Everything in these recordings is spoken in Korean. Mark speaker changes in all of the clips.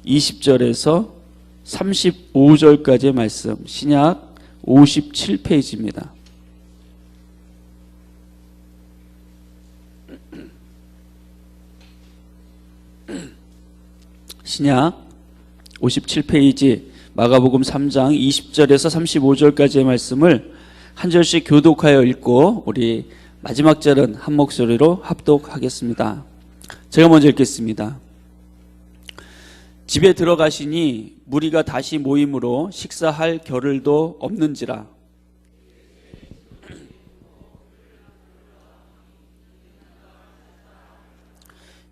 Speaker 1: 20절에서 35절까지의 말씀, 신약 57페이지입니다. 신약 57페이지 마가복음 3장 20절에서 35절까지의 말씀을 한 절씩 교독하여 읽고 우리 마지막 절은 한 목소리로 합독하겠습니다. 제가 먼저 읽겠습니다. 집에 들어가시니 무리가 다시 모임으로 식사할 겨를도 없는지라.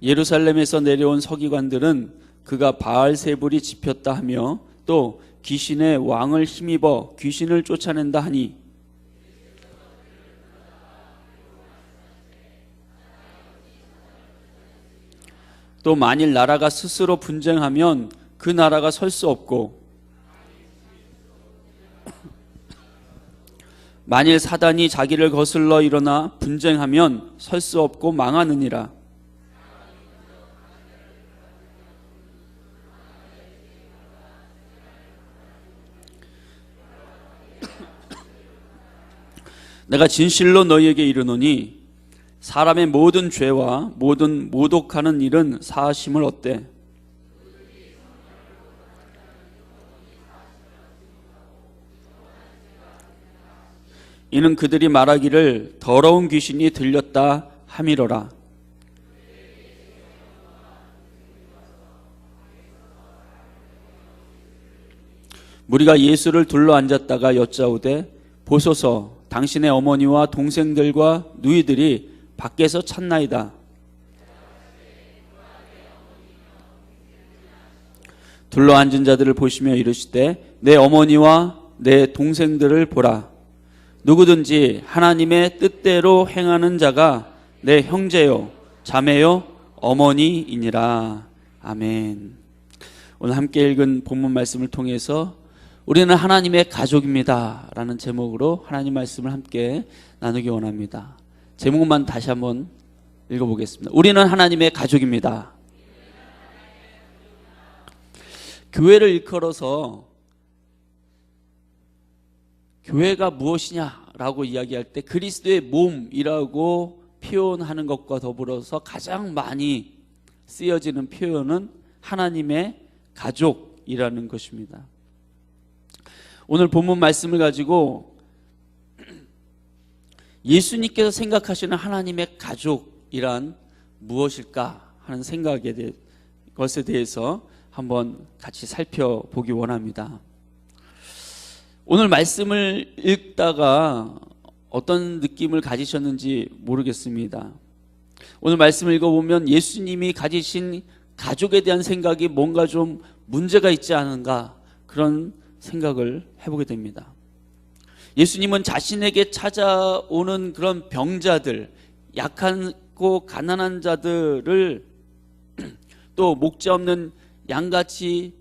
Speaker 1: 예루살렘에서 내려온 서기관들은 그가 바알세불이 집혔다 하며 또 귀신의 왕을 힘입어 귀신을 쫓아낸다 하니 또 만일 나라가 스스로 분쟁하면 그 나라가 설 수 없고 만일 사단이 자기를 거슬러 일어나 분쟁하면 설 수 없고 망하느니라. 내가 진실로 너희에게 이르노니 사람의 모든 죄와 모든 모독하는 일은 사하심을 얻되 이는 그들이 말하기를 더러운 귀신이 들렸다 함이로라. 무리가 예수를 둘러 앉았다가 여짜오되 보소서 당신의 어머니와 동생들과 누이들이 밖에서 찾나이다. 둘러 앉은 자들을 보시며 이르시되 내 어머니와 내 동생들을 보라. 누구든지 하나님의 뜻대로 행하는 자가 내 형제요 자매요 어머니이니라. 아멘. 오늘 함께 읽은 본문 말씀을 통해서 우리는 하나님의 가족입니다 라는 제목으로 하나님 말씀을 함께 나누기 원합니다. 제목만 다시 한번 읽어보겠습니다. 우리는 하나님의 가족입니다. 교회를 일컬어서 교회가 무엇이냐라고 이야기할 때 그리스도의 몸이라고 표현하는 것과 더불어서 가장 많이 쓰여지는 표현은 하나님의 가족이라는 것입니다. 오늘 본문 말씀을 가지고 예수님께서 생각하시는 하나님의 가족이란 무엇일까 하는 것에 대해서 한번 같이 살펴보기 원합니다. 오늘 말씀을 읽다가 어떤 느낌을 가지셨는지 모르겠습니다. 오늘 말씀을 읽어보면 예수님이 가지신 가족에 대한 생각이 뭔가 좀 문제가 있지 않은가 그런 생각을 해보게 됩니다. 예수님은 자신에게 찾아오는 그런 병자들, 약하고 가난한 자들을 또 목자 없는 양같이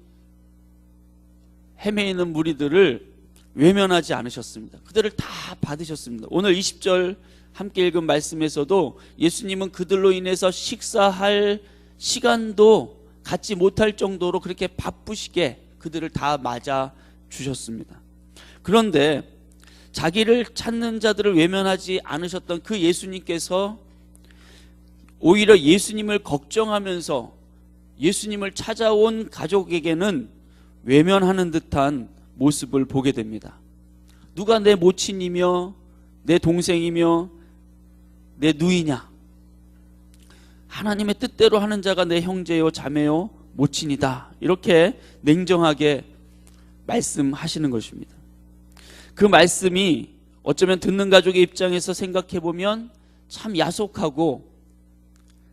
Speaker 1: 헤매이는 무리들을 외면하지 않으셨습니다. 그들을 다 받으셨습니다. 오늘 20절 함께 읽은 말씀에서도 예수님은 그들로 인해서 식사할 시간도 갖지 못할 정도로 그렇게 바쁘시게 그들을 다 맞아 주셨습니다. 그런데 자기를 찾는 자들을 외면하지 않으셨던 그 예수님께서 오히려 예수님을 걱정하면서 예수님을 찾아온 가족에게는 외면하는 듯한 모습을 보게 됩니다. 누가 내 모친이며 내 동생이며 내 누이냐? 하나님의 뜻대로 하는 자가 내 형제요 자매요 모친이다. 이렇게 냉정하게 말씀하시는 것입니다. 그 말씀이 어쩌면 듣는 가족의 입장에서 생각해보면 참 야속하고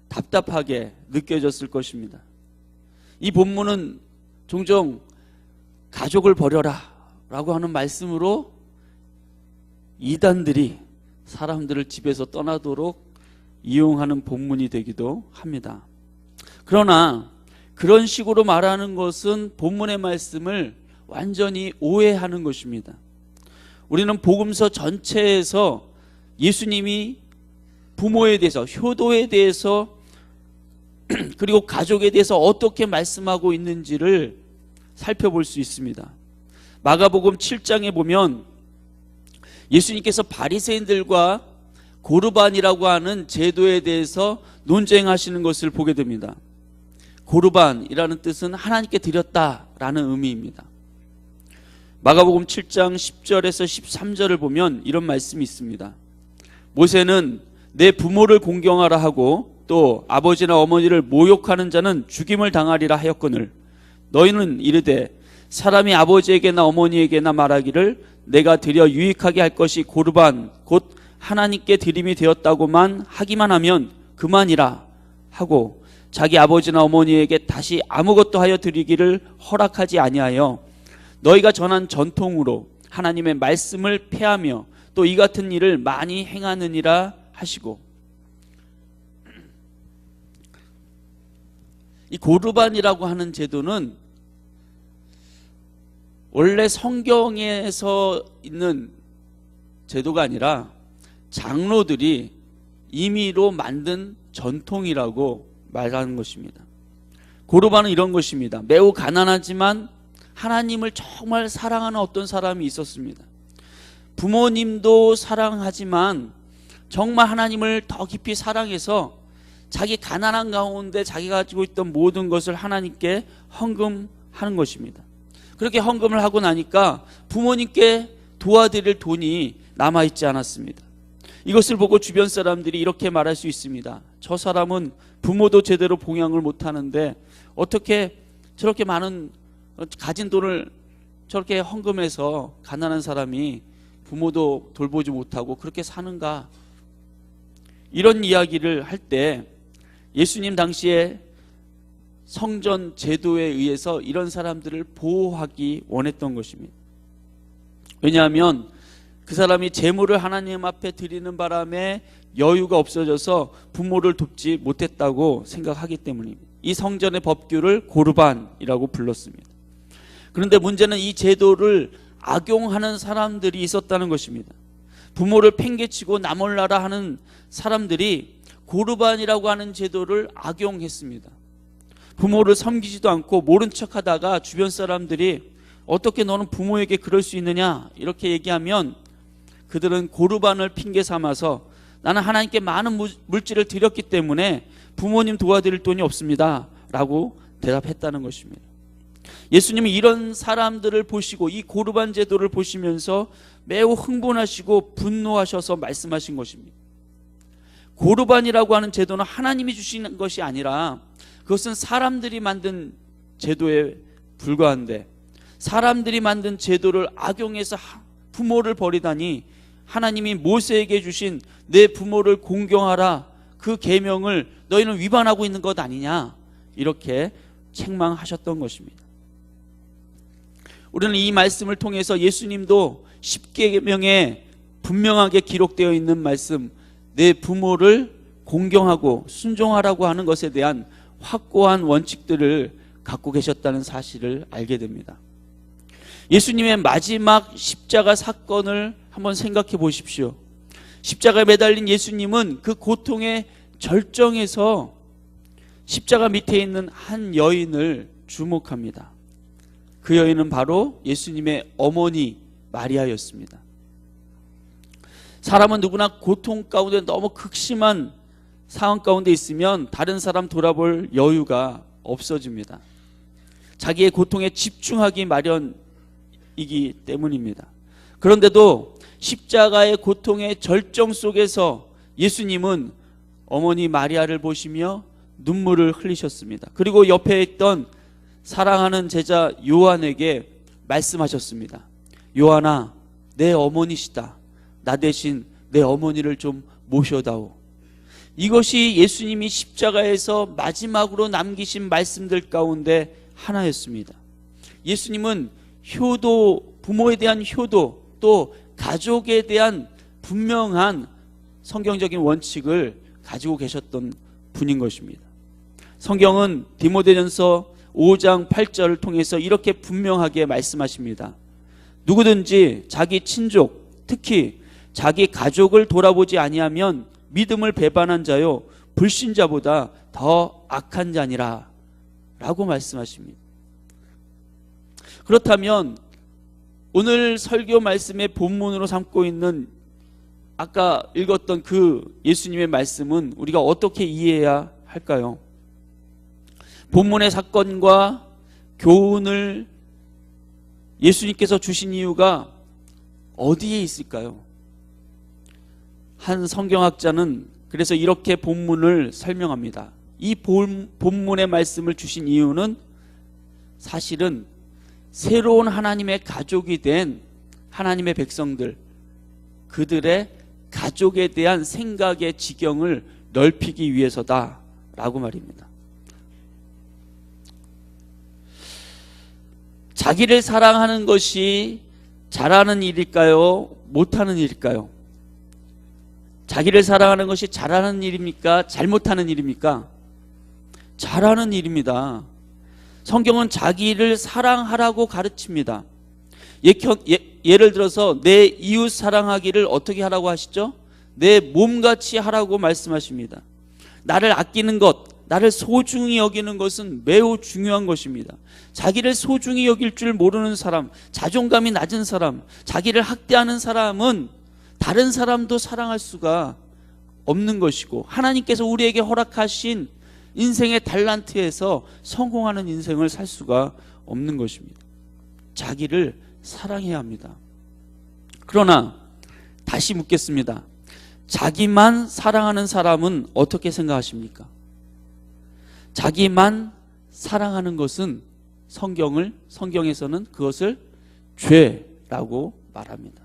Speaker 1: 답답하게 느껴졌을 것입니다. 이 본문은 종종 가족을 버려라 라고 하는 말씀으로 이단들이 사람들을 집에서 떠나도록 이용하는 본문이 되기도 합니다. 그러나 그런 식으로 말하는 것은 본문의 말씀을 완전히 오해하는 것입니다. 우리는 복음서 전체에서 예수님이 부모에 대해서, 효도에 대해서 그리고 가족에 대해서 어떻게 말씀하고 있는지를 살펴볼 수 있습니다. 마가복음 7장에 보면 예수님께서 바리새인들과 고르반이라고 하는 제도에 대해서 논쟁하시는 것을 보게 됩니다. 고르반이라는 뜻은 하나님께 드렸다라는 의미입니다. 마가복음 7장 10절에서 13절을 보면 이런 말씀이 있습니다. 모세는 내 부모를 공경하라 하고 또 아버지나 어머니를 모욕하는 자는 죽임을 당하리라 하였거늘 너희는 이르되 사람이 아버지에게나 어머니에게나 말하기를 내가 드려 유익하게 할 것이 고르반 곧 하나님께 드림이 되었다고만 하기만 하면 그만이라 하고 자기 아버지나 어머니에게 다시 아무것도 하여 드리기를 허락하지 아니하여 너희가 전한 전통으로 하나님의 말씀을 폐하며 또 이 같은 일을 많이 행하느니라 하시고, 이 고르반이라고 하는 제도는 원래 성경에서 있는 제도가 아니라 장로들이 임의로 만든 전통이라고 말하는 것입니다. 고르반은 이런 것입니다. 매우 가난하지만 하나님을 정말 사랑하는 어떤 사람이 있었습니다. 부모님도 사랑하지만 정말 하나님을 더 깊이 사랑해서 자기 가난한 가운데 자기가 가지고 있던 모든 것을 하나님께 헌금하는 것입니다. 그렇게 헌금을 하고 나니까 부모님께 도와드릴 돈이 남아있지 않았습니다. 이것을 보고 주변 사람들이 이렇게 말할 수 있습니다. 저 사람은 부모도 제대로 봉양을 못하는데 어떻게 저렇게 많은 가진 돈을 저렇게 헌금해서 가난한 사람이 부모도 돌보지 못하고 그렇게 사는가? 이런 이야기를 할 때 예수님 당시에 성전 제도에 의해서 이런 사람들을 보호하기 원했던 것입니다. 왜냐하면 그 사람이 재물을 하나님 앞에 드리는 바람에 여유가 없어져서 부모를 돕지 못했다고 생각하기 때문입니다. 이 성전의 법규를 고르반이라고 불렀습니다. 그런데 문제는 이 제도를 악용하는 사람들이 있었다는 것입니다. 부모를 팽개치고 나 몰라라 하는 사람들이 고르반이라고 하는 제도를 악용했습니다. 부모를 섬기지도 않고 모른 척하다가 주변 사람들이 어떻게 너는 부모에게 그럴 수 있느냐 이렇게 얘기하면 그들은 고르반을 핑계 삼아서 나는 하나님께 많은 물질을 드렸기 때문에 부모님 도와드릴 돈이 없습니다 라고 대답했다는 것입니다. 예수님이 이런 사람들을 보시고 이 고르반 제도를 보시면서 매우 흥분하시고 분노하셔서 말씀하신 것입니다. 고르반이라고 하는 제도는 하나님이 주신 것이 아니라 그것은 사람들이 만든 제도에 불과한데 사람들이 만든 제도를 악용해서 부모를 버리다니 하나님이 모세에게 주신 내 부모를 공경하라 그 계명을 너희는 위반하고 있는 것 아니냐 이렇게 책망하셨던 것입니다. 우리는 이 말씀을 통해서 예수님도 십계명에 분명하게 기록되어 있는 말씀 내 부모를 공경하고 순종하라고 하는 것에 대한 확고한 원칙들을 갖고 계셨다는 사실을 알게 됩니다. 예수님의 마지막 십자가 사건을 한번 생각해 보십시오. 십자가에 매달린 예수님은 그 고통의 절정에서 십자가 밑에 있는 한 여인을 주목합니다. 그 여인은 바로 예수님의 어머니 마리아였습니다. 사람은 누구나 고통 가운데 너무 극심한 상황 가운데 있으면 다른 사람 돌아볼 여유가 없어집니다. 자기의 고통에 집중하기 마련이기 때문입니다. 그런데도 십자가의 고통의 절정 속에서 예수님은 어머니 마리아를 보시며 눈물을 흘리셨습니다. 그리고 옆에 있던 사랑하는 제자 요한에게 말씀하셨습니다. 요한아, 내 어머니시다. 나 대신 내 어머니를 좀 모셔다오. 이것이 예수님이 십자가에서 마지막으로 남기신 말씀들 가운데 하나였습니다. 예수님은 효도, 부모에 대한 효도, 또 가족에 대한 분명한 성경적인 원칙을 가지고 계셨던 분인 것입니다. 성경은 디모데전서 5장 8절을 통해서 이렇게 분명하게 말씀하십니다. 누구든지 자기 친족, 특히 자기 가족을 돌아보지 아니하면 믿음을 배반한 자요 불신자보다 더 악한 자니라 라고 말씀하십니다. 그렇다면 오늘 설교 말씀의 본문으로 삼고 있는 아까 읽었던 그 예수님의 말씀은 우리가 어떻게 이해해야 할까요? 본문의 사건과 교훈을 예수님께서 주신 이유가 어디에 있을까요? 한 성경학자는 그래서 이렇게 본문을 설명합니다. 이 본문의 말씀을 주신 이유는 사실은 새로운 하나님의 가족이 된 하나님의 백성들, 그들의 가족에 대한 생각의 지경을 넓히기 위해서다라고 말입니다. 자기를 사랑하는 것이 잘하는 일일까요? 못하는 일일까요? 자기를 사랑하는 것이 잘하는 일입니까? 잘못하는 일입니까? 잘하는 일입니다. 성경은 자기를 사랑하라고 가르칩니다. 예를 들어서 내 이웃 사랑하기를 어떻게 하라고 하시죠? 내 몸같이 하라고 말씀하십니다. 나를 아끼는 것, 나를 소중히 여기는 것은 매우 중요한 것입니다. 자기를 소중히 여길 줄 모르는 사람, 자존감이 낮은 사람, 자기를 학대하는 사람은 다른 사람도 사랑할 수가 없는 것이고, 하나님께서 우리에게 허락하신 인생의 달란트에서 성공하는 인생을 살 수가 없는 것입니다. 자기를 사랑해야 합니다. 그러나 다시 묻겠습니다. 자기만 사랑하는 사람은 어떻게 생각하십니까? 자기만 사랑하는 것은 성경에서는 그것을 죄라고 말합니다.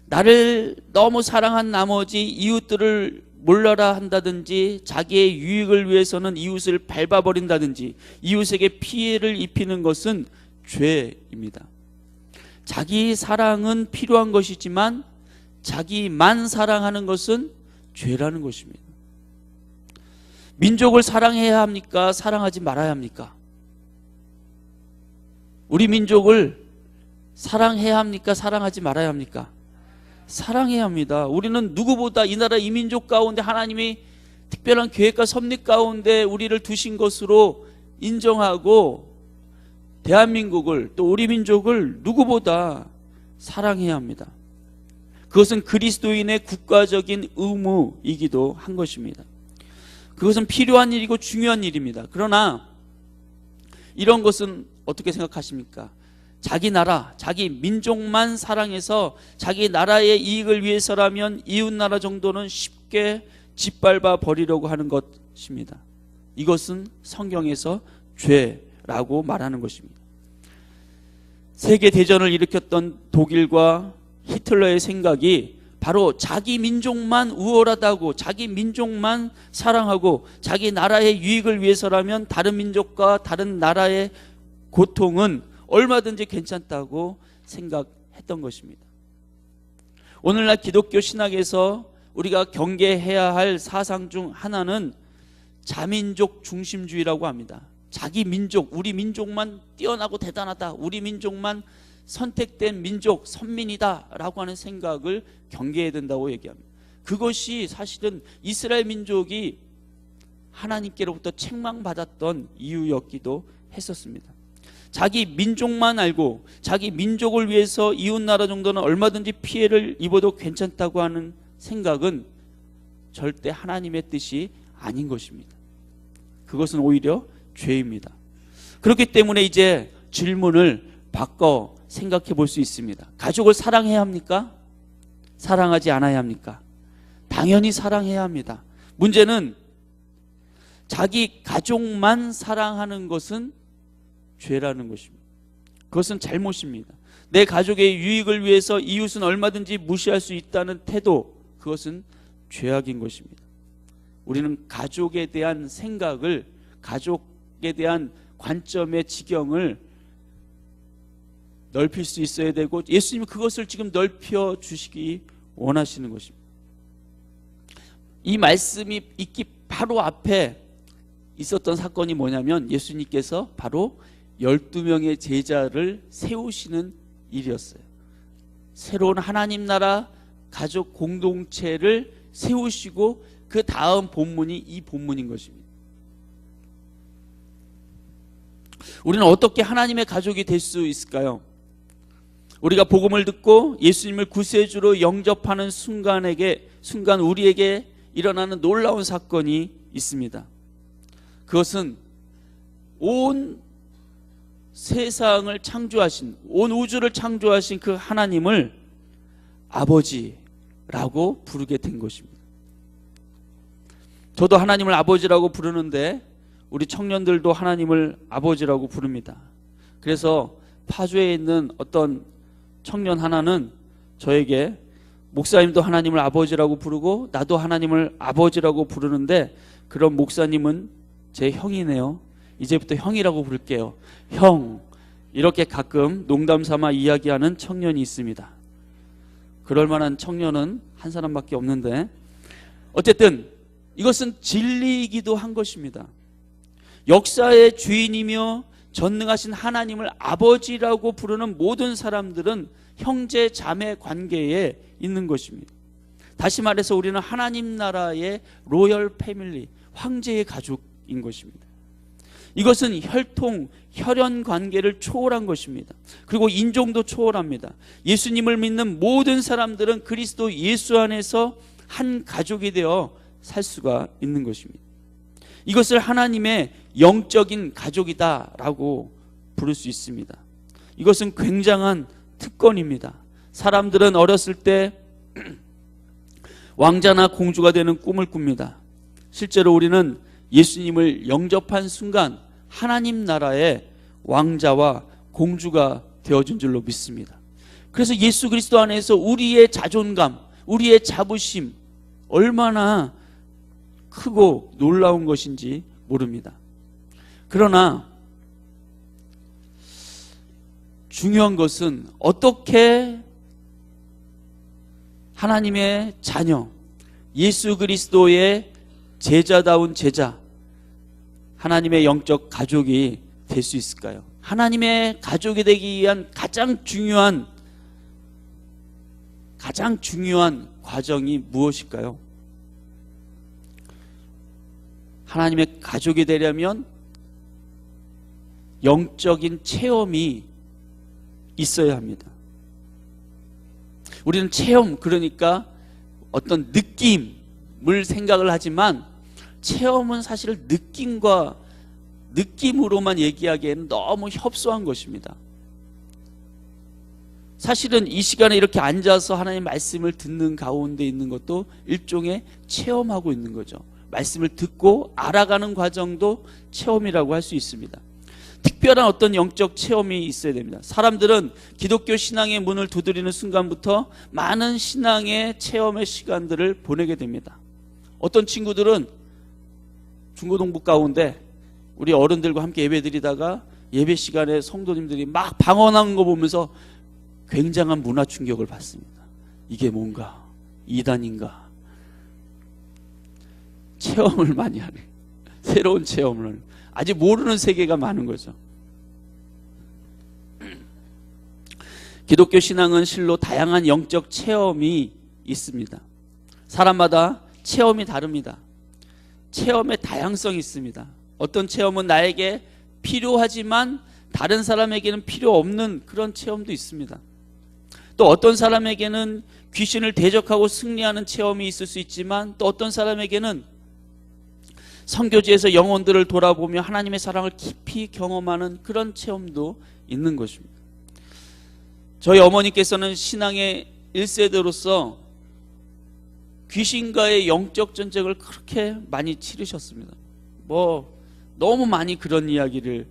Speaker 1: 나를 너무 사랑한 나머지 이웃들을 몰라라 한다든지, 자기의 유익을 위해서는 이웃을 밟아버린다든지, 이웃에게 피해를 입히는 것은 죄입니다. 자기 사랑은 필요한 것이지만 자기만 사랑하는 것은 죄라는 것입니다. 민족을 사랑해야 합니까? 사랑하지 말아야 합니까? 우리 민족을 사랑해야 합니까? 사랑하지 말아야 합니까? 사랑해야 합니다. 우리는 누구보다 이 나라 이 민족 가운데 하나님이 특별한 계획과 섭리 가운데 우리를 두신 것으로 인정하고 대한민국을, 또 우리 민족을 누구보다 사랑해야 합니다. 그것은 그리스도인의 국가적인 의무이기도 한 것입니다. 그것은 필요한 일이고 중요한 일입니다. 그러나 이런 것은 어떻게 생각하십니까? 자기 나라, 자기 민족만 사랑해서 자기 나라의 이익을 위해서라면 이웃 나라 정도는 쉽게 짓밟아 버리려고 하는 것입니다. 이것은 성경에서 죄라고 말하는 것입니다. 세계 대전을 일으켰던 독일과 히틀러의 생각이 바로 자기 민족만 우월하다고, 자기 민족만 사랑하고 자기 나라의 유익을 위해서라면 다른 민족과 다른 나라의 고통은 얼마든지 괜찮다고 생각했던 것입니다. 오늘날 기독교 신학에서 우리가 경계해야 할 사상 중 하나는 자민족 중심주의라고 합니다. 자기 민족, 우리 민족만 뛰어나고 대단하다, 우리 민족만 선택된 민족, 선민이다 라고 하는 생각을 경계해야 된다고 얘기합니다. 그것이 사실은 이스라엘 민족이 하나님께로부터 책망받았던 이유였기도 했었습니다. 자기 민족만 알고 자기 민족을 위해서 이웃 나라 정도는 얼마든지 피해를 입어도 괜찮다고 하는 생각은 절대 하나님의 뜻이 아닌 것입니다. 그것은 오히려 죄입니다. 그렇기 때문에 이제 질문을 바꿔 생각해 볼 수 있습니다. 가족을 사랑해야 합니까? 사랑하지 않아야 합니까? 당연히 사랑해야 합니다. 문제는 자기 가족만 사랑하는 것은 죄라는 것입니다. 그것은 잘못입니다. 내 가족의 유익을 위해서 이웃은 얼마든지 무시할 수 있다는 태도, 그것은 죄악인 것입니다. 우리는 가족에 대한 생각을, 가족에 대한 관점의 지경을 넓힐 수 있어야 되고, 예수님이 그것을 지금 넓혀 주시기 원하시는 것입니다. 이 말씀이 있기 바로 앞에 있었던 사건이 뭐냐면, 예수님께서 바로 12명의 제자를 세우시는 일이었어요. 새로운 하나님 나라 가족 공동체를 세우시고 그 다음 본문이 이 본문인 것입니다. 우리는 어떻게 하나님의 가족이 될 수 있을까요? 우리가 복음을 듣고 예수님을 구세주로 영접하는 순간 우리에게 일어나는 놀라운 사건이 있습니다. 그것은 온 세상을 창조하신, 온 우주를 창조하신 그 하나님을 아버지라고 부르게 된 것입니다. 저도 하나님을 아버지라고 부르는데 우리 청년들도 하나님을 아버지라고 부릅니다. 그래서 파주에 있는 어떤 청년 하나는 저에게 목사님도 하나님을 아버지라고 부르고 나도 하나님을 아버지라고 부르는데 그런 목사님은 제 형이네요. 이제부터 형이라고 부를게요. 형. 이렇게 가끔 농담 삼아 이야기하는 청년이 있습니다. 그럴 만한 청년은 한 사람밖에 없는데 어쨌든 이것은 진리이기도 한 것입니다. 역사의 주인이며 전능하신 하나님을 아버지라고 부르는 모든 사람들은 형제 자매 관계에 있는 것입니다. 다시 말해서 우리는 하나님 나라의 로열 패밀리, 황제의 가족인 것입니다. 이것은 혈통, 혈연 관계를 초월한 것입니다. 그리고 인종도 초월합니다. 예수님을 믿는 모든 사람들은 그리스도 예수 안에서 한 가족이 되어 살 수가 있는 것입니다. 이것을 하나님의 영적인 가족이다라고 부를 수 있습니다. 이것은 굉장한 특권입니다. 사람들은 어렸을 때 왕자나 공주가 되는 꿈을 꿉니다. 실제로 우리는 예수님을 영접한 순간 하나님 나라의 왕자와 공주가 되어준 줄로 믿습니다. 그래서 예수 그리스도 안에서 우리의 자존감, 우리의 자부심 얼마나 크고 놀라운 것인지 모릅니다. 그러나 중요한 것은 어떻게 하나님의 자녀, 예수 그리스도의 제자다운 제자, 하나님의 영적 가족이 될 수 있을까요? 하나님의 가족이 되기 위한 가장 중요한 과정이 무엇일까요? 하나님의 가족이 되려면 영적인 체험이 있어야 합니다. 우리는 체험, 그러니까 어떤 느낌을 생각을 하지만 체험은 사실 느낌으로만 얘기하기에는 너무 협소한 것입니다. 사실은 이 시간에 이렇게 앉아서 하나님의 말씀을 듣는 가운데 있는 것도 일종의 체험하고 있는 거죠. 말씀을 듣고 알아가는 과정도 체험이라고 할 수 있습니다. 특별한 어떤 영적 체험이 있어야 됩니다. 사람들은 기독교 신앙의 문을 두드리는 순간부터 많은 신앙의 체험의 시간들을 보내게 됩니다. 어떤 친구들은 중고등부 가운데 우리 어른들과 함께 예배드리다가 예배 시간에 성도님들이 막 방언하는 거 보면서 굉장한 문화 충격을 받습니다. 이게 뭔가 이단인가? 체험을 많이 하네. 새로운 체험을 아직 모르는 세계가 많은 거죠. 기독교 신앙은 실로 다양한 영적 체험이 있습니다. 사람마다 체험이 다릅니다. 체험의 다양성이 있습니다. 어떤 체험은 나에게 필요하지만 다른 사람에게는 필요 없는 그런 체험도 있습니다. 또 어떤 사람에게는 귀신을 대적하고 승리하는 체험이 있을 수 있지만 또 어떤 사람에게는 선교지에서 영혼들을 돌아보며 하나님의 사랑을 깊이 경험하는 그런 체험도 있는 것입니다. 저희 어머니께서는 신앙의 1세대로서 귀신과의 영적 전쟁을 그렇게 많이 치르셨습니다. 너무 많이 그런 이야기를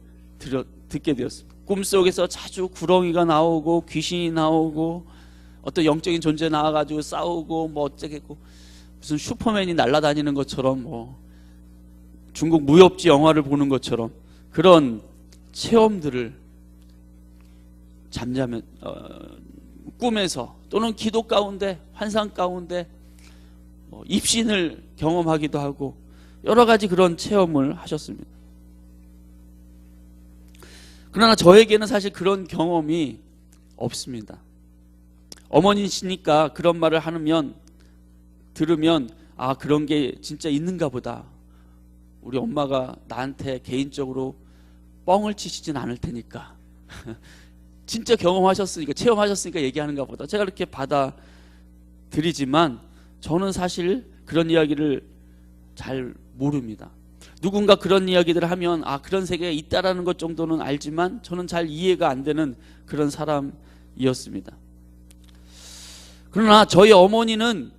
Speaker 1: 듣게 되었습니다. 꿈속에서 자주 구렁이가 나오고 귀신이 나오고 어떤 영적인 존재 나와가지고 싸우고 어쩌겠고 무슨 슈퍼맨이 날아다니는 것처럼 중국 무협지 영화를 보는 것처럼 그런 체험들을 잠자면 꿈에서 또는 기도 가운데 환상 가운데 입신을 경험하기도 하고 여러 가지 그런 체험을 하셨습니다. 그러나 저에게는 사실 그런 경험이 없습니다. 어머니시니까 그런 말을 들으면 아, 그런 게 진짜 있는가 보다. 우리 엄마가 나한테 개인적으로 뻥을 치시진 않을 테니까 진짜 경험하셨으니까, 체험하셨으니까 얘기하는가 보다. 제가 이렇게 받아들이지만 저는 사실 그런 이야기를 잘 모릅니다. 누군가 그런 이야기들을 하면 아, 그런 세계가 있다라는 것 정도는 알지만 저는 잘 이해가 안 되는 그런 사람이었습니다. 그러나 저희 어머니는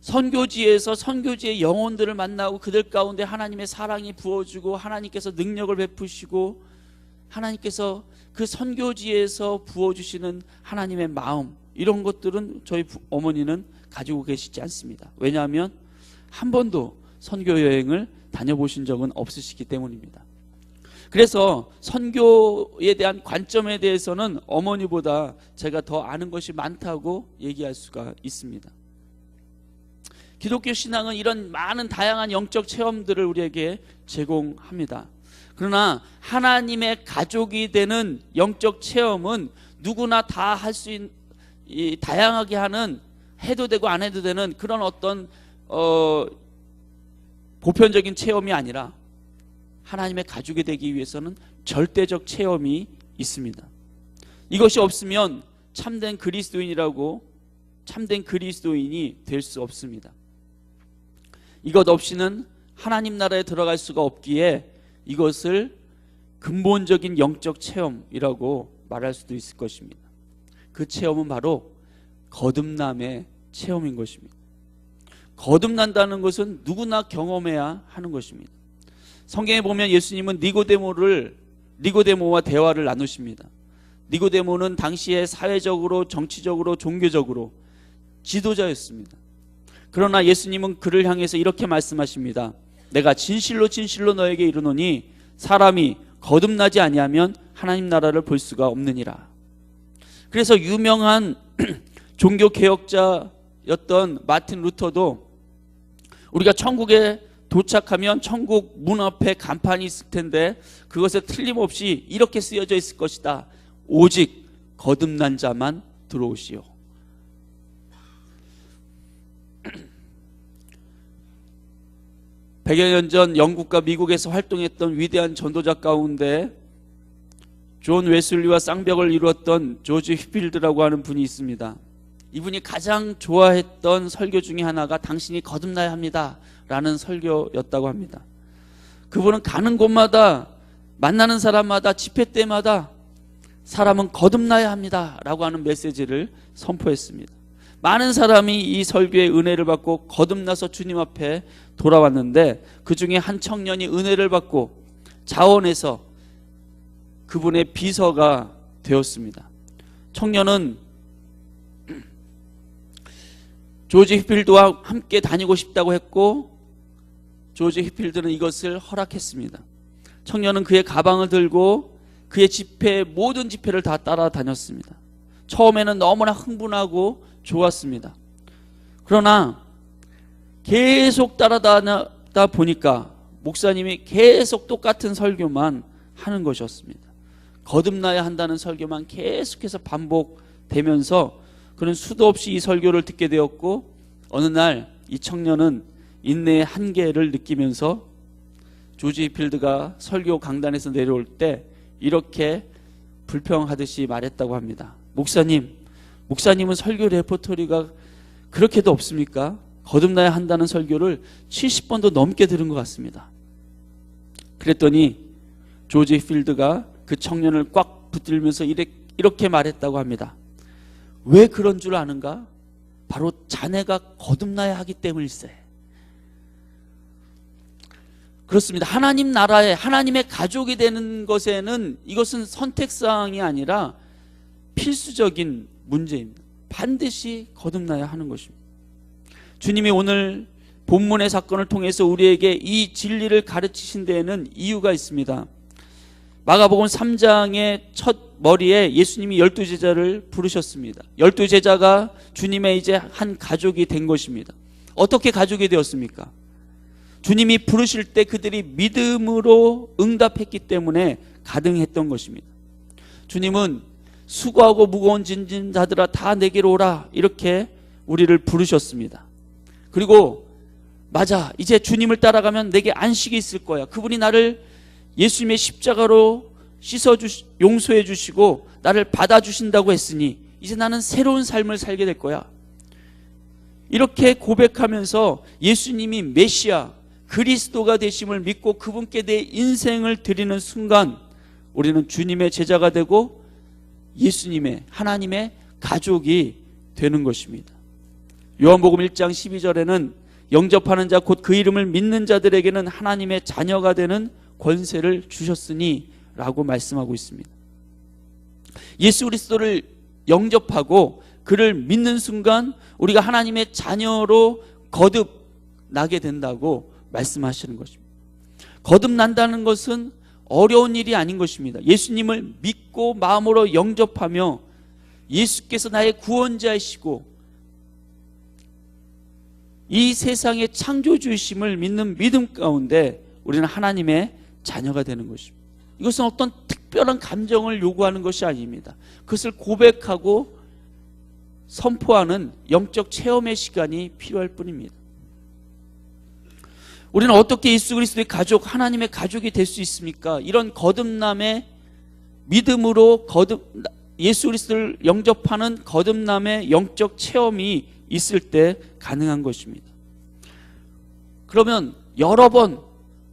Speaker 1: 선교지에서 선교지의 영혼들을 만나고 그들 가운데 하나님의 사랑이 부어주고 하나님께서 능력을 베푸시고 하나님께서 그 선교지에서 부어주시는 하나님의 마음, 이런 것들은 저희 어머니는 가지고 계시지 않습니다. 왜냐하면 한 번도 선교 여행을 다녀보신 적은 없으시기 때문입니다. 그래서 선교에 대한 관점에 대해서는 어머니보다 제가 더 아는 것이 많다고 얘기할 수가 있습니다. 기독교 신앙은 이런 많은 다양한 영적 체험들을 우리에게 제공합니다. 그러나 하나님의 가족이 되는 영적 체험은 누구나 다 할 수 있는, 다양하게 하는, 해도 되고 안 해도 되는 그런 어떤 보편적인 체험이 아니라 하나님의 가족이 되기 위해서는 절대적 체험이 있습니다. 이것이 없으면 참된 그리스도인이 될 수 없습니다. 이것 없이는 하나님 나라에 들어갈 수가 없기에 이것을 근본적인 영적 체험이라고 말할 수도 있을 것입니다. 그 체험은 바로 거듭남의 체험인 것입니다. 거듭난다는 것은 누구나 경험해야 하는 것입니다. 성경에 보면 예수님은 니고데모와 대화를 나누십니다. 니고데모는 당시에 사회적으로, 정치적으로, 종교적으로 지도자였습니다. 그러나 예수님은 그를 향해서 이렇게 말씀하십니다. 내가 진실로 진실로 너에게 이르노니 사람이 거듭나지 아니하면 하나님 나라를 볼 수가 없느니라. 그래서 유명한 종교개혁자였던 마틴 루터도 우리가 천국에 도착하면 천국 문 앞에 간판이 있을 텐데 그것에 틀림없이 이렇게 쓰여져 있을 것이다. 오직 거듭난 자만 들어오시오. 백여 년 전 영국과 미국에서 활동했던 위대한 전도자 가운데 존 웨슬리와 쌍벽을 이루었던 조지 휘필드라고 하는 분이 있습니다. 이분이 가장 좋아했던 설교 중에 하나가 당신이 거듭나야 합니다 라는 설교였다고 합니다. 그분은 가는 곳마다, 만나는 사람마다, 집회 때마다 사람은 거듭나야 합니다 라고 하는 메시지를 선포했습니다. 많은 사람이 이 설교의 은혜를 받고 거듭나서 주님 앞에 돌아왔는데 그 중에 한 청년이 은혜를 받고 자원해서 그분의 비서가 되었습니다. 청년은 조지 휘필드와 함께 다니고 싶다고 했고 조지 휘필드는 이것을 허락했습니다. 청년은 그의 가방을 들고 그의 집회, 모든 집회를 다 따라다녔습니다. 처음에는 너무나 흥분하고 좋았습니다. 그러나 계속 따라다니다 보니까 목사님이 계속 똑같은 설교만 하는 것이었습니다. 거듭나야 한다는 설교만 계속해서 반복되면서 그는 수도 없이 이 설교를 듣게 되었고 어느 날 이 청년은 인내의 한계를 느끼면서 조지 필드가 설교 강단에서 내려올 때 이렇게 불평하듯이 말했다고 합니다. 목사님은 설교 레퍼토리가 그렇게도 없습니까? 거듭나야 한다는 설교를 70번도 넘게 들은 것 같습니다. 그랬더니 조지 필드가 그 청년을 꽉 붙들면서 이렇게 말했다고 합니다. 왜 그런 줄 아는가? 바로 자네가 거듭나야 하기 때문일세. 그렇습니다. 하나님 나라에, 하나님의 가족이 되는 것에는 이것은 선택사항이 아니라 필수적인 문제입니다. 반드시 거듭나야 하는 것입니다. 주님이 오늘 본문의 사건을 통해서 우리에게 이 진리를 가르치신 데에는 이유가 있습니다. 마가복음 3장의 첫 머리에 예수님이 12제자를 부르셨습니다. 12제자가 주님의 이제 한 가족이 된 것입니다. 어떻게 가족이 되었습니까? 주님이 부르실 때 그들이 믿음으로 응답했기 때문에 가능했던 것입니다. 주님은 수고하고 무거운 짐진 자들아 다 내게로 오라 이렇게 우리를 부르셨습니다. 그리고 맞아, 이제 주님을 따라가면 내게 안식이 있을 거야. 그분이 나를 예수님의 십자가로 용서해 주시고 나를 받아주신다고 했으니 이제 나는 새로운 삶을 살게 될 거야. 이렇게 고백하면서 예수님이 메시아 그리스도가 되심을 믿고 그분께 내 인생을 드리는 순간 우리는 주님의 제자가 되고 예수님의 하나님의 가족이 되는 것입니다. 요한복음 1장 12절에는 영접하는 자 곧 그 이름을 믿는 자들에게는 하나님의 자녀가 되는 권세를 주셨으니 라고 말씀하고 있습니다. 예수 그리스도를 영접하고 그를 믿는 순간 우리가 하나님의 자녀로 거듭나게 된다고 말씀하시는 것입니다. 거듭난다는 것은 어려운 일이 아닌 것입니다. 예수님을 믿고 마음으로 영접하며 예수께서 나의 구원자이시고 이 세상의 창조주이심을 믿는 믿음 가운데 우리는 하나님의 자녀가 되는 것입니다. 이것은 어떤 특별한 감정을 요구하는 것이 아닙니다. 그것을 고백하고 선포하는 영적 체험의 시간이 필요할 뿐입니다. 우리는 어떻게 예수 그리스도의 가족, 하나님의 가족이 될 수 있습니까? 이런 거듭남의 믿음으로 예수 그리스도를 영접하는 거듭남의 영적 체험이 있을 때 가능한 것입니다. 그러면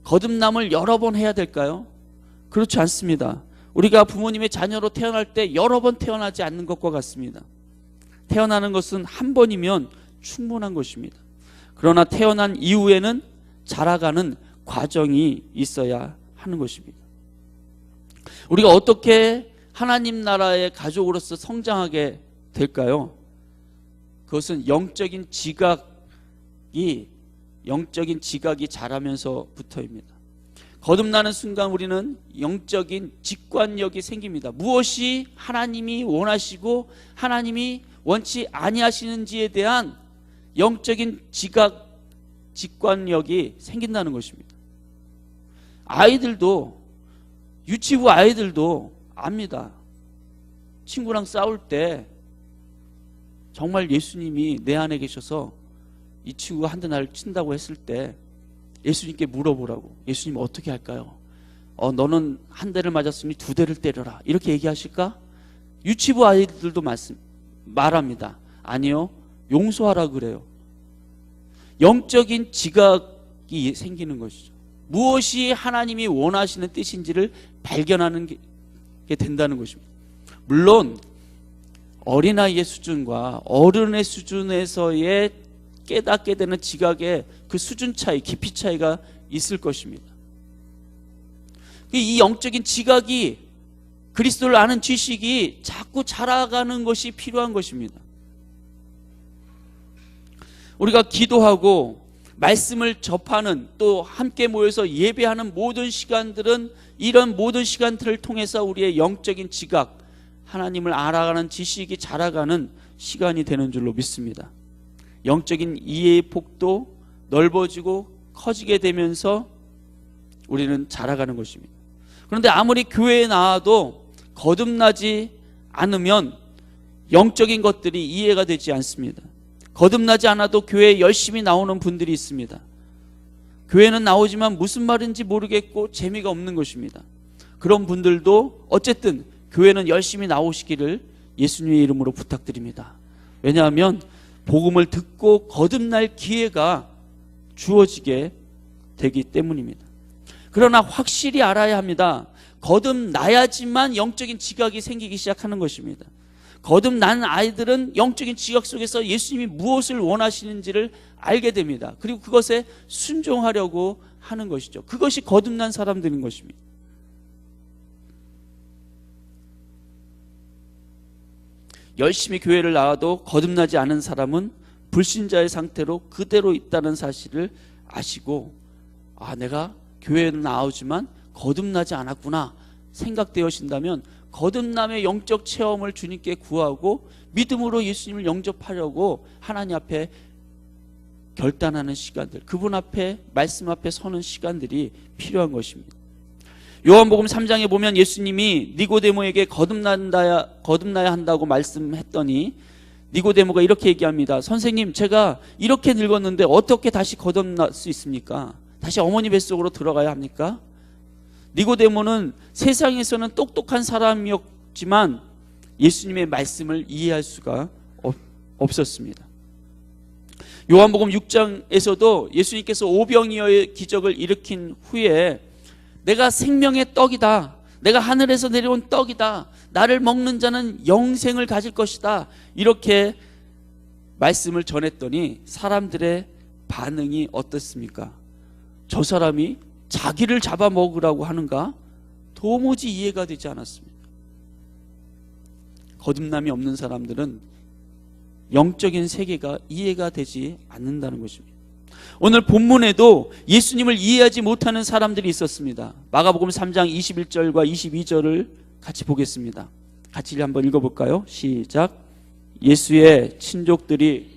Speaker 1: 거듭남을 여러 번 해야 될까요? 그렇지 않습니다. 우리가 부모님의 자녀로 태어날 때 여러 번 태어나지 않는 것과 같습니다. 태어나는 것은 한 번이면 충분한 것입니다. 그러나 태어난 이후에는 자라가는 과정이 있어야 하는 것입니다. 우리가 어떻게 하나님 나라의 가족으로서 성장하게 될까요? 그것은 영적인 지각이 자라면서부터입니다. 거듭나는 순간 우리는 영적인 직관력이 생깁니다. 무엇이 하나님이 원하시고 하나님이 원치 아니하시는지에 대한 영적인 직관력이 생긴다는 것입니다. 유치부 아이들도 압니다. 친구랑 싸울 때 정말 예수님이 내 안에 계셔서 이 친구가 한 대 나를 친다고 했을 때 예수님께 물어보라고. 예수님 어떻게 할까요? 너는 한 대를 맞았으니 두 대를 때려라. 이렇게 얘기하실까? 유치부 아이들도 말합니다. 아니요, 용서하라 그래요. 영적인 지각이 생기는 것이죠. 무엇이 하나님이 원하시는 뜻인지를 발견하는 게 된다는 것입니다. 물론 어린아이의 수준과 어른의 수준에서의 깨닫게 되는 지각의 그 수준 차이, 깊이 차이가 있을 것입니다. 이 영적인 지각이, 그리스도를 아는 지식이 자꾸 자라가는 것이 필요한 것입니다. 우리가 기도하고 말씀을 접하는, 또 함께 모여서 예배하는 모든 시간들은 이런 모든 시간들을 통해서 우리의 영적인 지각, 하나님을 알아가는 지식이 자라가는 시간이 되는 줄로 믿습니다. 영적인 이해의 폭도 넓어지고 커지게 되면서 우리는 자라가는 것입니다. 그런데 아무리 교회에 나와도 거듭나지 않으면 영적인 것들이 이해가 되지 않습니다. 거듭나지 않아도 교회에 열심히 나오는 분들이 있습니다. 교회는 나오지만 무슨 말인지 모르겠고 재미가 없는 것입니다. 그런 분들도 어쨌든 교회는 열심히 나오시기를 예수님의 이름으로 부탁드립니다. 왜냐하면 복음을 듣고 거듭날 기회가 주어지게 되기 때문입니다. 그러나 확실히 알아야 합니다. 거듭나야지만 영적인 지각이 생기기 시작하는 것입니다. 거듭난 아이들은 영적인 지각 속에서 예수님이 무엇을 원하시는지를 알게 됩니다. 그리고 그것에 순종하려고 하는 것이죠. 그것이 거듭난 사람들인 것입니다. 열심히 교회를 나와도 거듭나지 않은 사람은 불신자의 상태로 그대로 있다는 사실을 아시고, 내가 교회는 나오지만 거듭나지 않았구나 생각되어진다면 거듭남의 영적 체험을 주님께 구하고 믿음으로 예수님을 영접하려고 하나님 앞에 결단하는 시간들, 그분 앞에, 말씀 앞에 서는 시간들이 필요한 것입니다. 요한복음 3장에 보면 예수님이 니고데모에게 거듭나야 한다고 말씀했더니 니고데모가 이렇게 얘기합니다. 선생님, 제가 이렇게 늙었는데 어떻게 다시 거듭날 수 있습니까? 다시 어머니 뱃속으로 들어가야 합니까? 니고데모는 세상에서는 똑똑한 사람이었지만 예수님의 말씀을 이해할 수가 없었습니다. 요한복음 6장에서도 예수님께서 오병이어의 기적을 일으킨 후에 내가 생명의 떡이다, 내가 하늘에서 내려온 떡이다, 나를 먹는 자는 영생을 가질 것이다, 이렇게 말씀을 전했더니 사람들의 반응이 어떻습니까? 저 사람이 자기를 잡아먹으라고 하는가? 도무지 이해가 되지 않았습니다. 거듭남이 없는 사람들은 영적인 세계가 이해가 되지 않는다는 것입니다. 오늘 본문에도 예수님을 이해하지 못하는 사람들이 있었습니다. 마가복음 3장 21절과 22절을 같이 보겠습니다. 같이 한번 읽어볼까요? 시작. 예수의 친족들이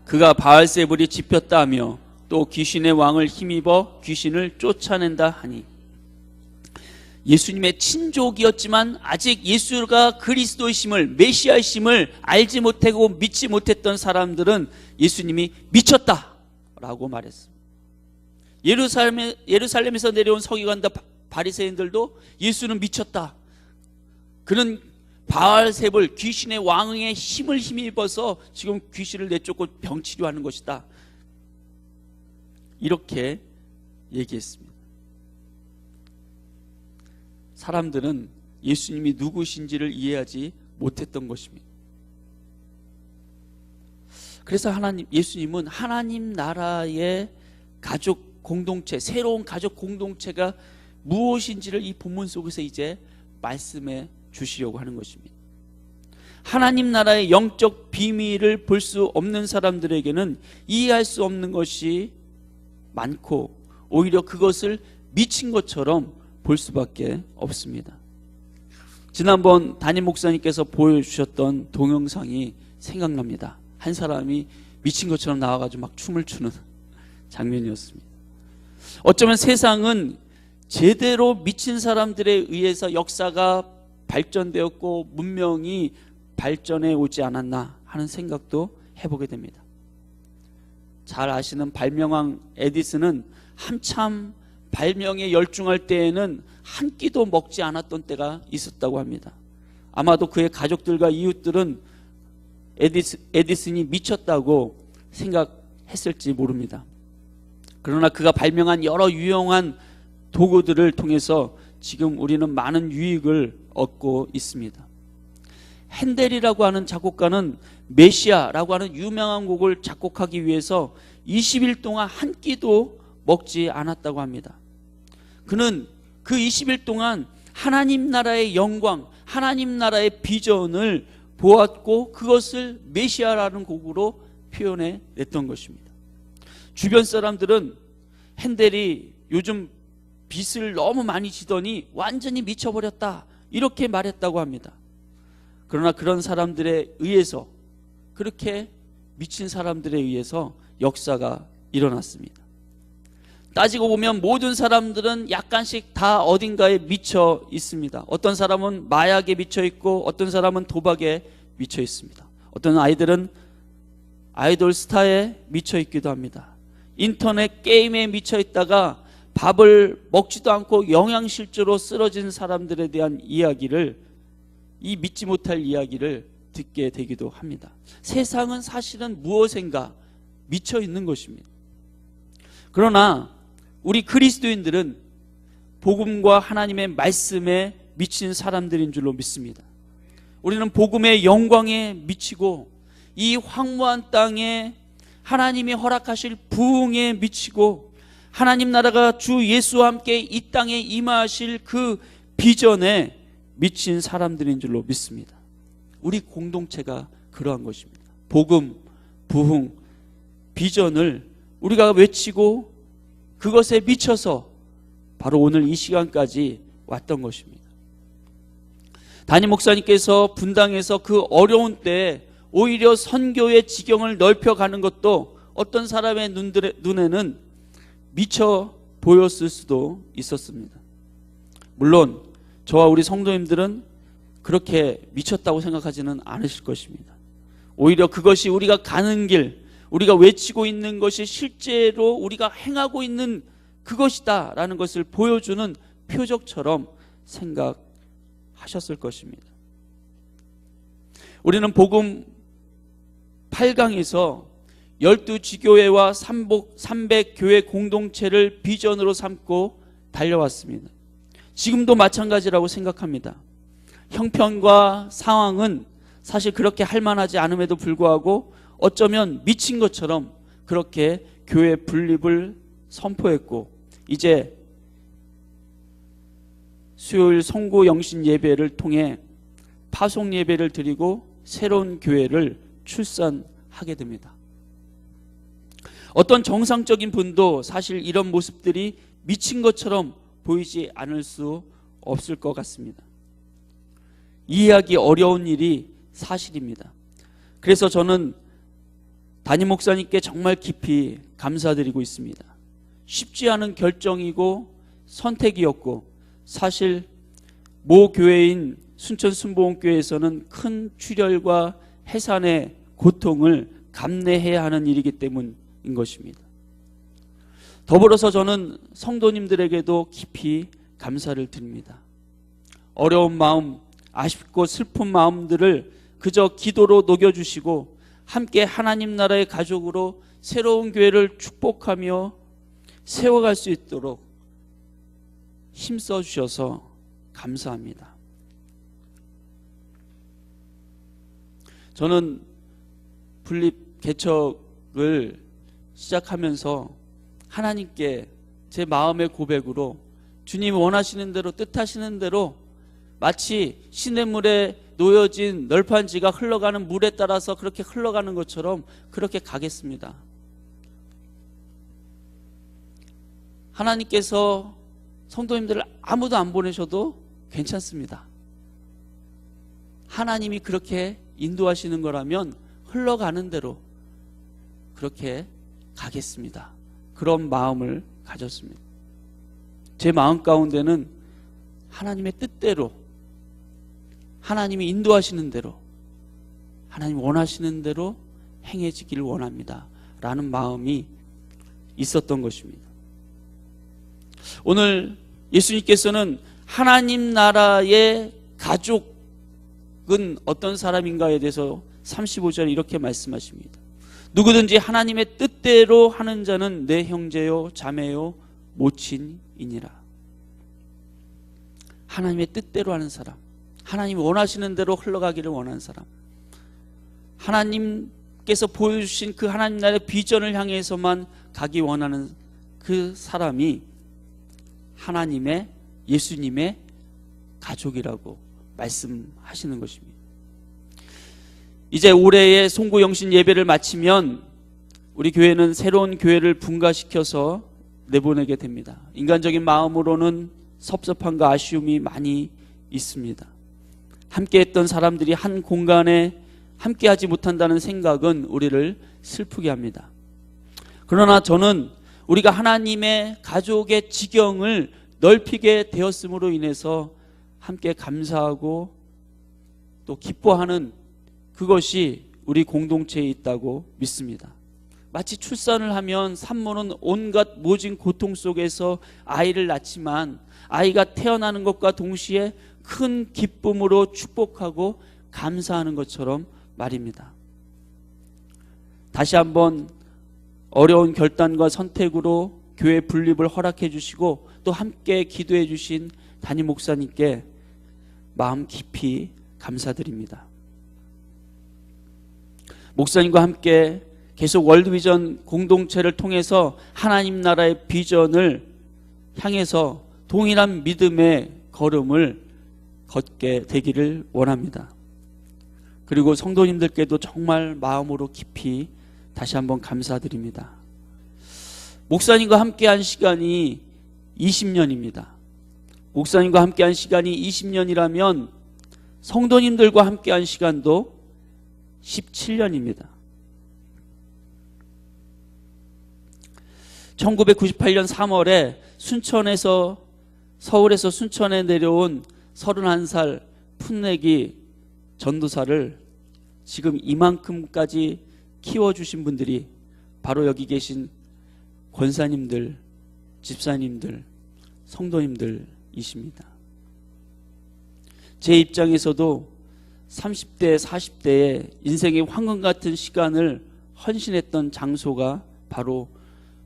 Speaker 1: 그가 바알세불이 짚혔다 하며 또 귀신의 왕을 힘입어 귀신을 쫓아낸다 하니, 예수님의 친족이었지만 아직 예수가 그리스도이심을, 메시아이심을 알지 못하고 믿지 못했던 사람들은 예수님이 미쳤다라고 말했습니다. 예루살렘에서 내려온 서기관과 바리새인들도 예수는 미쳤다, 그는 바알세불 귀신의 왕의 힘을 힘입어서 지금 귀신을 내쫓고 병치료하는 것이다, 이렇게 얘기했습니다. 사람들은 예수님이 누구신지를 이해하지 못했던 것입니다. 그래서 예수님은 하나님 나라의 가족 공동체, 새로운 가족 공동체가 무엇인지를 이 본문 속에서 이제 말씀해 주시려고 하는 것입니다. 하나님 나라의 영적 비밀을 볼 수 없는 사람들에게는 이해할 수 없는 것이 많고 오히려 그것을 미친 것처럼 볼 수밖에 없습니다. 지난번 담임 목사님께서 보여주셨던 동영상이 생각납니다. 한 사람이 미친 것처럼 나와가지고 막 춤을 추는 장면이었습니다. 어쩌면 세상은 제대로 미친 사람들에 의해서 역사가 발전되었고 문명이 발전해 오지 않았나 하는 생각도 해보게 됩니다. 잘 아시는 발명왕 에디슨은 한참 발명에 열중할 때에는 한 끼도 먹지 않았던 때가 있었다고 합니다. 아마도 그의 가족들과 이웃들은 에디슨이 미쳤다고 생각했을지 모릅니다. 그러나 그가 발명한 여러 유용한 도구들을 통해서 지금 우리는 많은 유익을 얻고 있습니다. 핸델이라고 하는 작곡가는 메시아라고 하는 유명한 곡을 작곡하기 위해서 20일 동안 한 끼도 먹지 않았다고 합니다. 그는 그 20일 동안 하나님 나라의 영광, 하나님 나라의 비전을 보았고 그것을 메시아라는 곡으로 표현해 냈던 것입니다. 주변 사람들은 핸델이 요즘 빚을 너무 많이 지더니 완전히 미쳐버렸다, 이렇게 말했다고 합니다. 그러나 그런 사람들에 의해서, 그렇게 미친 사람들에 의해서 역사가 일어났습니다. 따지고 보면 모든 사람들은 약간씩 다 어딘가에 미쳐 있습니다. 어떤 사람은 마약에 미쳐 있고 어떤 사람은 도박에 미쳐 있습니다. 어떤 아이들은 아이돌 스타에 미쳐 있기도 합니다. 인터넷 게임에 미쳐 있다가 밥을 먹지도 않고 영양실조로 쓰러진 사람들에 대한 이야기를, 이 믿지 못할 이야기를 듣게 되기도 합니다. 세상은 사실은 무엇인가 미쳐 있는 것입니다. 그러나 우리 그리스도인들은 복음과 하나님의 말씀에 미친 사람들인 줄로 믿습니다. 우리는 복음의 영광에 미치고 이 황무한 땅에 하나님이 허락하실 부흥에 미치고 하나님 나라가 주 예수와 함께 이 땅에 임하실 그 비전에 미친 사람들인 줄로 믿습니다. 우리 공동체가 그러한 것입니다. 복음, 부흥, 비전을 우리가 외치고 그것에 미쳐서 바로 오늘 이 시간까지 왔던 것입니다. 담임 목사님께서 분당에서 그 어려운 때에 오히려 선교의 지경을 넓혀가는 것도 어떤 사람의 눈에는 미쳐 보였을 수도 있었습니다. 물론 저와 우리 성도님들은 그렇게 미쳤다고 생각하지는 않으실 것입니다. 오히려 그것이 우리가 가는 길, 우리가 외치고 있는 것이 실제로 우리가 행하고 있는 그것이다 라는 것을 보여주는 표적처럼 생각하셨을 것입니다. 우리는 복음 8강에서 12지교회와 300교회 공동체를 비전으로 삼고 달려왔습니다. 지금도 마찬가지라고 생각합니다. 형편과 상황은 사실 그렇게 할만하지 않음에도 불구하고 어쩌면 미친 것처럼 그렇게 교회 분립을 선포했고, 이제 수요일 송구 영신 예배를 통해 파송 예배를 드리고 새로운 교회를 출산하게 됩니다. 어떤 정상적인 분도 사실 이런 모습들이 미친 것처럼 보이지 않을 수 없을 것 같습니다. 이해하기 어려운 일이 사실입니다. 그래서 저는 담임 목사님께 정말 깊이 감사드리고 있습니다. 쉽지 않은 결정이고 선택이었고, 사실 모 교회인 순천 순복음교회에서는 큰 출혈과 해산의 고통을 감내해야 하는 일이기 때문인 것입니다. 더불어서 저는 성도님들에게도 깊이 감사를 드립니다. 어려운 마음, 아쉽고 슬픈 마음들을 그저 기도로 녹여주시고 함께 하나님 나라의 가족으로 새로운 교회를 축복하며 세워갈 수 있도록 힘써 주셔서 감사합니다. 저는 분립 개척을 시작하면서 하나님께 제 마음의 고백으로 주님이 원하시는 대로, 뜻하시는 대로 마치 시냇물에 놓여진 널판지가 흘러가는 물에 따라서 그렇게 흘러가는 것처럼 그렇게 가겠습니다. 하나님께서 성도님들을 아무도 안 보내셔도 괜찮습니다. 하나님이 그렇게 인도하시는 거라면 흘러가는 대로 그렇게 가겠습니다. 그런 마음을 가졌습니다. 제 마음 가운데는 하나님의 뜻대로, 하나님이 인도하시는 대로, 하나님 원하시는 대로 행해지기를 원합니다 라는 마음이 있었던 것입니다. 오늘 예수님께서는 하나님 나라의 가족은 어떤 사람인가에 대해서 35절에 이렇게 말씀하십니다. 누구든지 하나님의 뜻대로 하는 자는 내 형제요 자매요 모친이니라. 하나님의 뜻대로 하는 사람, 하나님이 원하시는 대로 흘러가기를 원하는 사람, 하나님께서 보여주신 그 하나님 나라의 비전을 향해서만 가기 원하는 그 사람이 하나님의, 예수님의 가족이라고 말씀하시는 것입니다. 이제 올해의 송구 영신 예배를 마치면 우리 교회는 새로운 교회를 분가시켜서 내보내게 됩니다. 인간적인 마음으로는 섭섭함과 아쉬움이 많이 있습니다. 함께했던 사람들이 한 공간에 함께하지 못한다는 생각은 우리를 슬프게 합니다. 그러나 저는 우리가 하나님의 가족의 지경을 넓히게 되었음으로 인해서 함께 감사하고 또 기뻐하는 그것이 우리 공동체에 있다고 믿습니다. 마치 출산을 하면 산모는 온갖 모진 고통 속에서 아이를 낳지만 아이가 태어나는 것과 동시에 큰 기쁨으로 축복하고 감사하는 것처럼 말입니다. 다시 한번 어려운 결단과 선택으로 교회 분립을 허락해 주시고 또 함께 기도해 주신 담임 목사님께 마음 깊이 감사드립니다. 목사님과 함께 계속 월드비전 공동체를 통해서 하나님 나라의 비전을 향해서 동일한 믿음의 걸음을 걷게 되기를 원합니다. 그리고 성도님들께도 정말 마음으로 깊이 다시 한번 감사드립니다. 목사님과 함께한 시간이 20년입니다. 목사님과 함께한 시간이 20년이라면 성도님들과 함께한 시간도 17년입니다. 1998년 3월에 순천에서 서울에서 순천에 내려온 31살 풋내기 전도사를 지금 이만큼까지 키워주신 분들이 바로 여기 계신 권사님들, 집사님들, 성도님들이십니다. 제 입장에서도 30대, 40대에 인생의 황금 같은 시간을 헌신했던 장소가 바로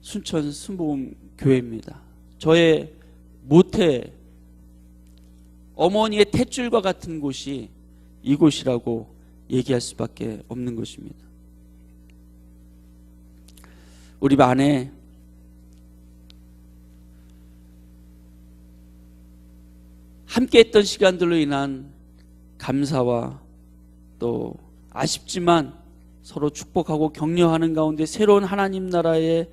Speaker 1: 순천 순복음교회입니다. 저의 모태, 어머니의 탯줄과 같은 곳이 이곳이라고 얘기할 수밖에 없는 것입니다. 우리 안에 함께 했던 시간들로 인한 감사와 또 아쉽지만 서로 축복하고 격려하는 가운데 새로운 하나님 나라의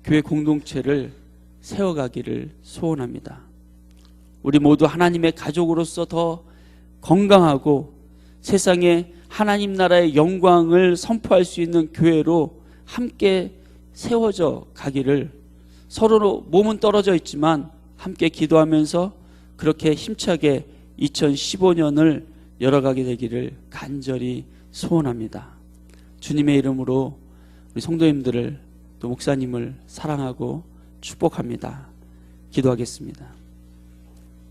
Speaker 1: 교회 공동체를 세워가기를 소원합니다. 우리 모두 하나님의 가족으로서 더 건강하고 세상에 하나님 나라의 영광을 선포할 수 있는 교회로 함께 세워져 가기를, 서로 몸은 떨어져 있지만 함께 기도하면서 그렇게 힘차게 2015년을 열어가게 되기를 간절히 소원합니다. 주님의 이름으로 우리 성도님들을 또 목사님을 사랑하고 축복합니다. 기도하겠습니다.